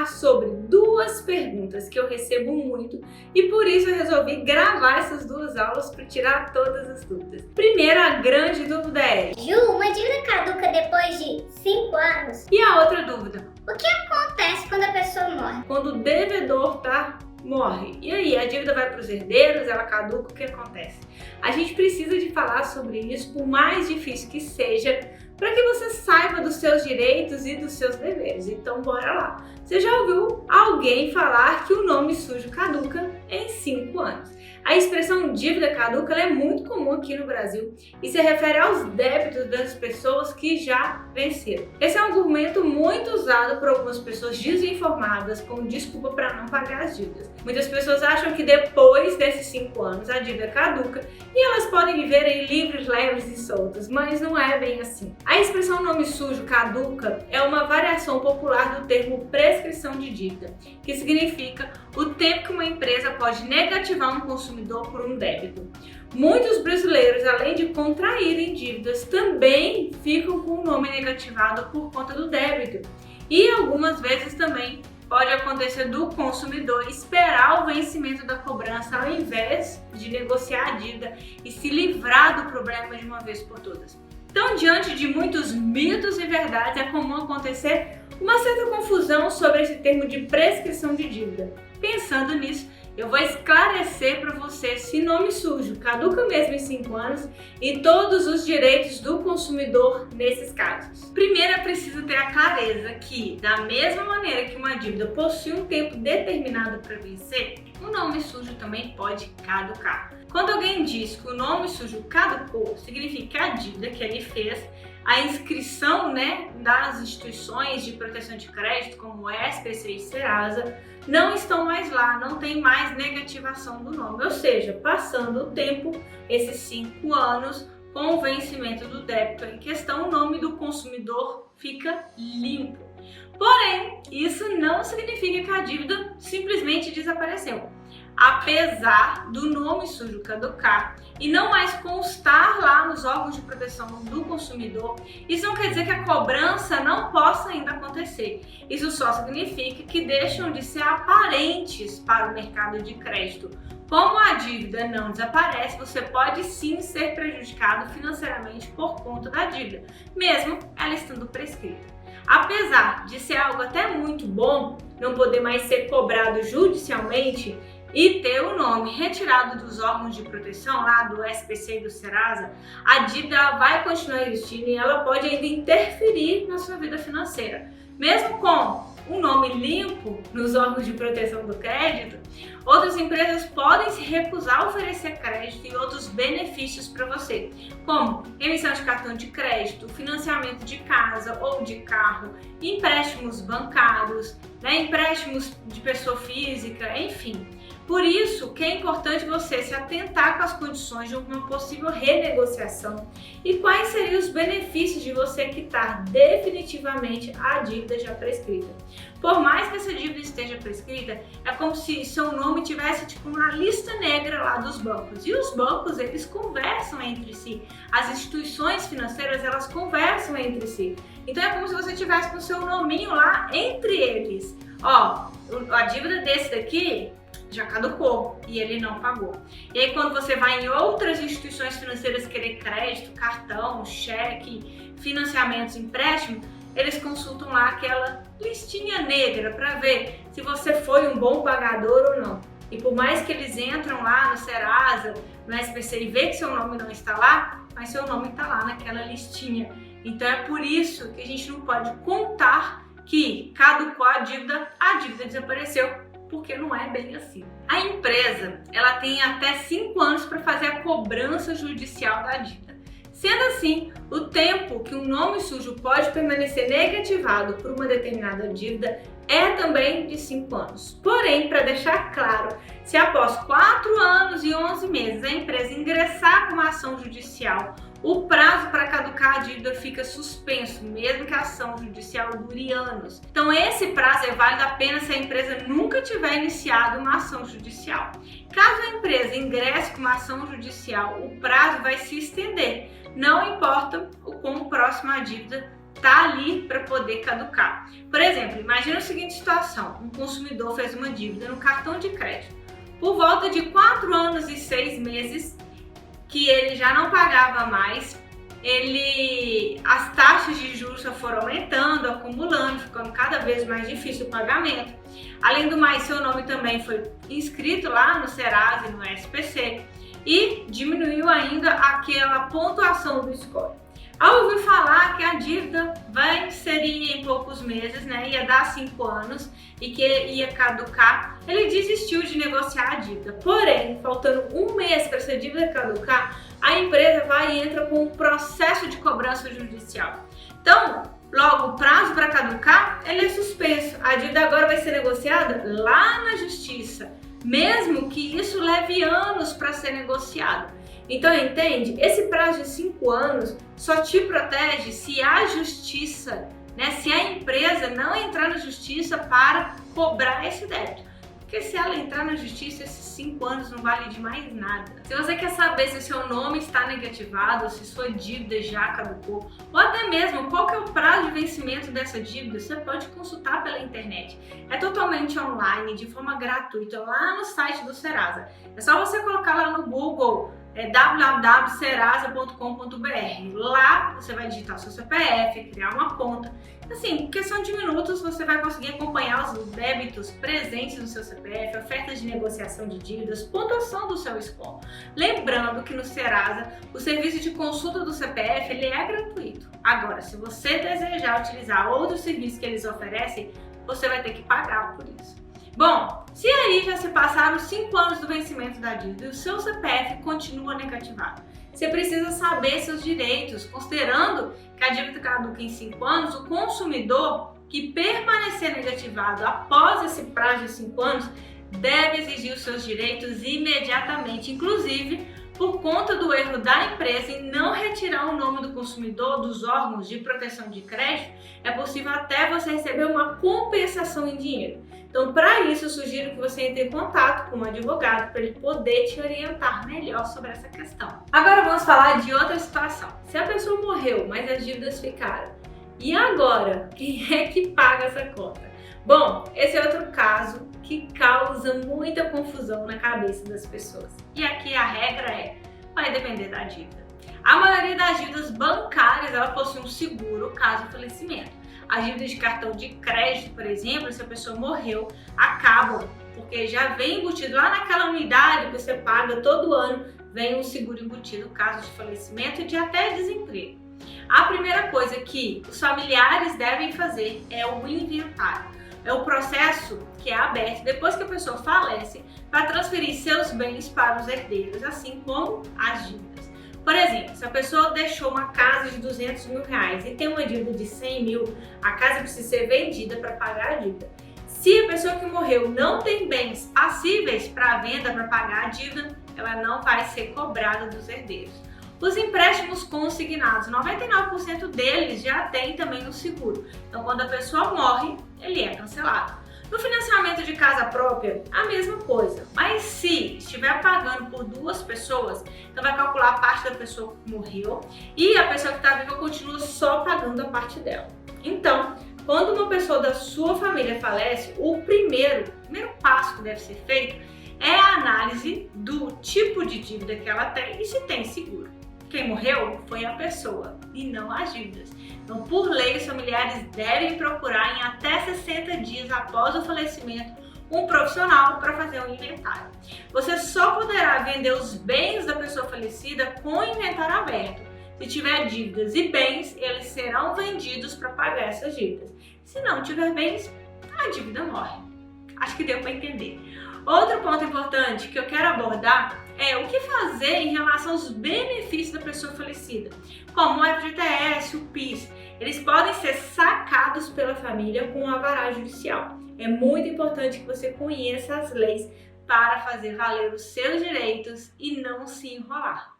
falar sobre duas perguntas que eu recebo muito e por isso eu resolvi gravar essas duas aulas para tirar todas as dúvidas. Primeiro, a grande dúvida é: Ju, uma dívida caduca depois de 5 anos? E a outra dúvida? O que acontece quando a pessoa morre? Quando o devedor morre. E aí, a dívida vai para os herdeiros, ela caduca, o que acontece? A gente precisa de falar sobre isso, por mais difícil que seja, para que você saiba dos seus direitos e dos seus deveres. Então, bora lá. Você já ouviu alguém falar que o nome sujo caduca em 5 anos? A expressão dívida caduca é muito comum aqui no Brasil e se refere aos débitos das pessoas que já venceram. Esse é um argumento muito usado por algumas pessoas desinformadas como desculpa para não pagar as dívidas. Muitas pessoas acham que depois desses 5 anos a dívida caduca e elas podem viver aí livres, leves e soltas, mas não é bem assim. A expressão nome sujo caduca é uma variação popular do termo prescrição de dívida, que significa o tempo que uma empresa pode negativar um consumidor por um débito. Muitos brasileiros, além de contraírem dívidas, também ficam com o nome negativado por conta do débito. E algumas vezes também pode acontecer do consumidor esperar o vencimento da cobrança ao invés de negociar a dívida e se livrar do problema de uma vez por todas. Então, diante de muitos mitos e verdades, é comum acontecer uma certa confusão sobre esse termo de prescrição de dívida. Pensando nisso, eu vou esclarecer para você se nome sujo caduca mesmo em 5 anos e todos os direitos do consumidor nesses casos. Primeiro é preciso ter a clareza que, da mesma maneira que uma dívida possui um tempo determinado para vencer, o nome sujo também pode caducar. Quando alguém diz que o nome sujo caducou, significa que a dívida que ele fez, a inscrição das instituições de proteção de crédito, como SPC e Serasa, não estão mais lá, não tem mais negativação do nome. Ou seja, passando o tempo, esses 5 anos, com o vencimento do débito em questão, o nome do consumidor fica limpo. Porém, isso não significa que a dívida simplesmente desapareceu. Apesar do nome sujo caducar e não mais constar lá nos órgãos de proteção do consumidor, isso não quer dizer que a cobrança não possa ainda acontecer. Isso só significa que deixam de ser aparentes para o mercado de crédito. Como a dívida não desaparece, você pode sim ser prejudicado financeiramente por conta da dívida, mesmo ela estando prescrita. Apesar de ser algo até muito bom, não poder mais ser cobrado judicialmente e ter o nome retirado dos órgãos de proteção, lá do SPC e do Serasa, a dívida vai continuar existindo e ela pode ainda interferir na sua vida financeira. Mesmo com um nome limpo nos órgãos de proteção do crédito, outras empresas podem se recusar a oferecer crédito e outros benefícios para você, como emissão de cartão de crédito, financiamento de casa ou de carro, empréstimos bancários, empréstimos de pessoa física, enfim. Por isso que é importante você se atentar com as condições de uma possível renegociação e quais seriam os benefícios de você quitar definitivamente a dívida já prescrita. Por mais que essa dívida esteja prescrita, é como se seu nome tivesse tipo uma lista negra lá dos bancos. E os bancos, eles conversam entre si. As instituições financeiras, elas conversam entre si. Então é como se você tivesse com o seu nominho lá entre eles. Ó, a dívida desse daqui já caducou e ele não pagou. E aí quando você vai em outras instituições financeiras querer crédito, cartão, cheque, financiamentos, empréstimo, eles consultam lá aquela listinha negra para ver se você foi um bom pagador ou não. E por mais que eles entram lá no Serasa, no SPC e vê que seu nome não está lá, mas seu nome está lá naquela listinha. Então é por isso que a gente não pode contar que caducou a dívida desapareceu, porque não é bem assim. A empresa, ela tem até 5 anos para fazer a cobrança judicial da dívida. Sendo assim, o tempo que um nome sujo pode permanecer negativado por uma determinada dívida é também de 5 anos. Porém, para deixar claro, se após 4 anos e 11 meses a empresa ingressar com uma ação judicial, o prazo para caducar a dívida fica suspenso, mesmo que a ação judicial dure anos. Então esse prazo é válido apenas se a empresa nunca tiver iniciado uma ação judicial. Caso a empresa ingresse com uma ação judicial, o prazo vai se estender, não importa o quão próximo a dívida está ali para poder caducar. Por exemplo, imagina a seguinte situação: um consumidor fez uma dívida no cartão de crédito por volta de 4 anos e 6 meses que ele já não pagava mais. As taxas de juros só foram aumentando, acumulando, ficando cada vez mais difícil o pagamento. Além do mais, seu nome também foi inscrito lá no Serasa e no SPC e diminuiu ainda aquela pontuação do score. Ao ouvir falar que a dívida seria em poucos meses, né, ia dar 5 anos e que ia caducar, ele desistiu de negociar a dívida. Porém, faltando um mês para essa dívida caducar, a empresa vai e entra com um processo de cobrança judicial. Então, logo o prazo para caducar, ele é suspenso. A dívida agora vai ser negociada lá na justiça, mesmo que isso leve anos para ser negociado. Então, entende? Esse prazo de 5 anos só te protege se a justiça, né, se a empresa não entrar na justiça para cobrar esse débito. Porque se ela entrar na justiça, esses 5 anos não valem de mais nada. Se você quer saber se o seu nome está negativado, se sua dívida já caducou, ou até mesmo qual que é o prazo de vencimento dessa dívida, você pode consultar pela internet. É totalmente online, de forma gratuita, lá no site do Serasa. É só você colocar lá no Google www.serasa.com.br. Lá você vai digitar o seu CPF, criar uma conta. Assim, em questão de minutos você vai conseguir acompanhar os débitos presentes no seu CPF, ofertas de negociação de dívidas, pontuação do seu score. Lembrando que no Serasa o serviço de consulta do CPF ele é gratuito. Agora, se você desejar utilizar outros serviços que eles oferecem, você vai ter que pagar por isso. Bom, se aí já se passaram 5 anos do vencimento da dívida e o seu CPF continua negativado, você precisa saber seus direitos, considerando que a dívida caduca em 5 anos, o consumidor que permanecer negativado após esse prazo de 5 anos deve exigir os seus direitos imediatamente, inclusive por conta do erro da empresa em não retirar o nome do consumidor dos órgãos de proteção de crédito, é possível até você receber uma compensação em dinheiro. Então, para isso, eu sugiro que você entre em contato com um advogado para ele poder te orientar melhor sobre essa questão. Agora vamos falar de outra situação. Se a pessoa morreu, mas as dívidas ficaram, e agora? Quem é que paga essa conta? Bom, esse é outro caso que causa muita confusão na cabeça das pessoas. E aqui a regra vai depender da dívida. A maioria das dívidas bancárias, ela possui um seguro caso falecimento. As dívidas de cartão de crédito, por exemplo, se a pessoa morreu, acabam, porque já vem embutido lá naquela unidade que você paga todo ano, vem um seguro embutido caso de falecimento e de até desemprego. A primeira coisa que os familiares devem fazer é o inventário. É o processo que é aberto depois que a pessoa falece para transferir seus bens para os herdeiros, assim como as dívidas. Por exemplo, se a pessoa deixou uma casa de R$200 mil e tem uma dívida de 100 mil, a casa precisa ser vendida para pagar a dívida. Se a pessoa que morreu não tem bens passíveis para venda para pagar a dívida, ela não vai ser cobrada dos herdeiros. Os empréstimos consignados, 99% deles já tem também um seguro. Então, quando a pessoa morre, ele é cancelado. No financiamento de casa própria, a mesma coisa. Mas se estiver pagando por 2 pessoas, então vai calcular a parte da pessoa que morreu e a pessoa que está viva continua só pagando a parte dela. Então, quando uma pessoa da sua família falece, o primeiro passo que deve ser feito é a análise do tipo de dívida que ela tem e se tem seguro. Quem morreu foi a pessoa e não as dívidas. Então, por lei, os familiares devem procurar em até 60 dias após o falecimento um profissional para fazer um inventário. Você só poderá vender os bens da pessoa falecida com o inventário aberto. Se tiver dívidas e bens, eles serão vendidos para pagar essas dívidas. Se não tiver bens, a dívida morre. Acho que deu para entender. Outro ponto importante que eu quero abordar é o que fazer em relação aos benefícios da pessoa falecida, como o FGTS, o PIS. Eles podem ser sacados pela família com a vara judicial. É muito importante que você conheça as leis para fazer valer os seus direitos e não se enrolar.